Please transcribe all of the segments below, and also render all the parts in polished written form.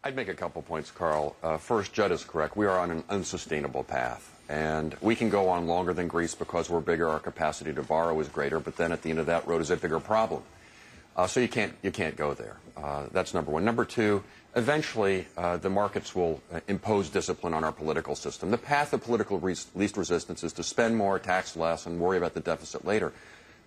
I'd make a couple points, Carl. First, Judd is correct. We are on an unsustainable path. And we can go on longer than Greece because we're bigger, our capacity to borrow is greater, but then at the end of that road is a bigger problem. So you can't go there. That's number one. Number two, eventually the markets will impose discipline on our political system. The path of political least resistance is to spend more, tax less, and worry about the deficit later.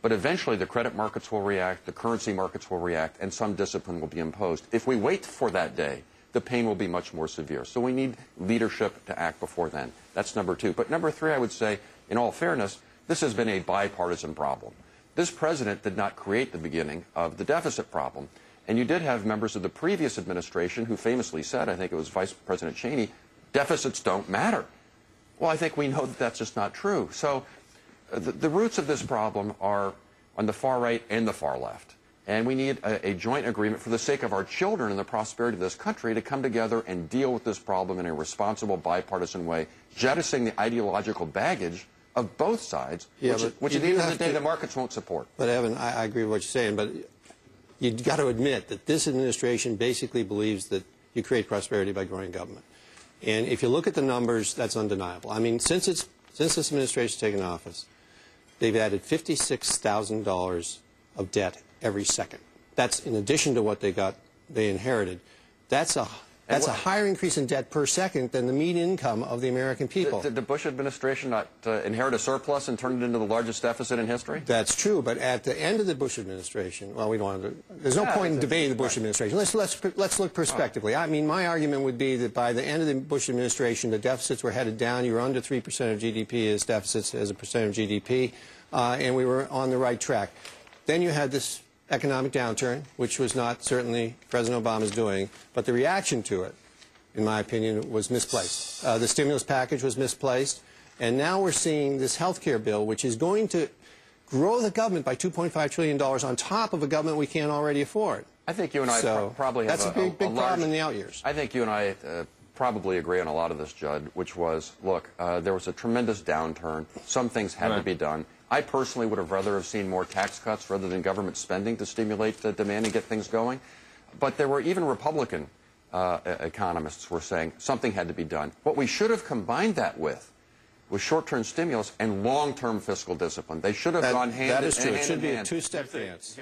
But eventually the credit markets will react, the currency markets will react, and some discipline will be imposed. If we wait for that day, the pain will be much more severe. So we need leadership to act before then. That's number two. But number three, I would say, in all fairness, this has been a bipartisan problem. This president did not create the beginning of the deficit problem. And you did have members of the previous administration who famously said, I think it was Vice President Cheney, deficits don't matter. Well, I think we know that that's just not true. So the roots of this problem are on the far right and the far left. And we need a joint agreement for the sake of our children and the prosperity of this country to come together and deal with this problem in a responsible, bipartisan way, jettisoning the ideological baggage of both sides, which at the end of the day the markets won't support. But Evan, I agree with what you're saying, but you've got to admit that this administration basically believes that you create prosperity by growing government. And if you look at the numbers, that's undeniable. I mean, since this administration's taken office, they've added $56,000 of debt every second. That's in addition to what they inherited. That's a higher increase in debt per second than the median income of the American people. Did the Bush administration not inherit a surplus and turn it into the largest deficit in history? That's true, but at the end of the Bush administration, well, we don't want to. There's no point in debating the Bush administration. Let's look prospectively. I mean, my argument would be that by the end of the Bush administration, the deficits were headed down. You were under 3% of GDP as deficits as a percent of GDP, and we were on the right track. Then you had this economic downturn, which was not certainly President Obama's doing, but the reaction to it, in my opinion, was misplaced. The stimulus package was misplaced, and now we're seeing this health care bill, which is going to grow the government by $2.5 trillion on top of a government we can't already afford. I think you and I probably have that's a big problem in the out years. I think you and I probably agree on a lot of this, Judd, which was, look, there was a tremendous downturn. Some things had to be done. I personally would have rather have seen more tax cuts rather than government spending to stimulate the demand and get things going. But there were even Republican economists were saying something had to be done. What we should have combined that with was short-term stimulus and long-term fiscal discipline. They should have gone hand in hand. That is true. It should be a two-step dance.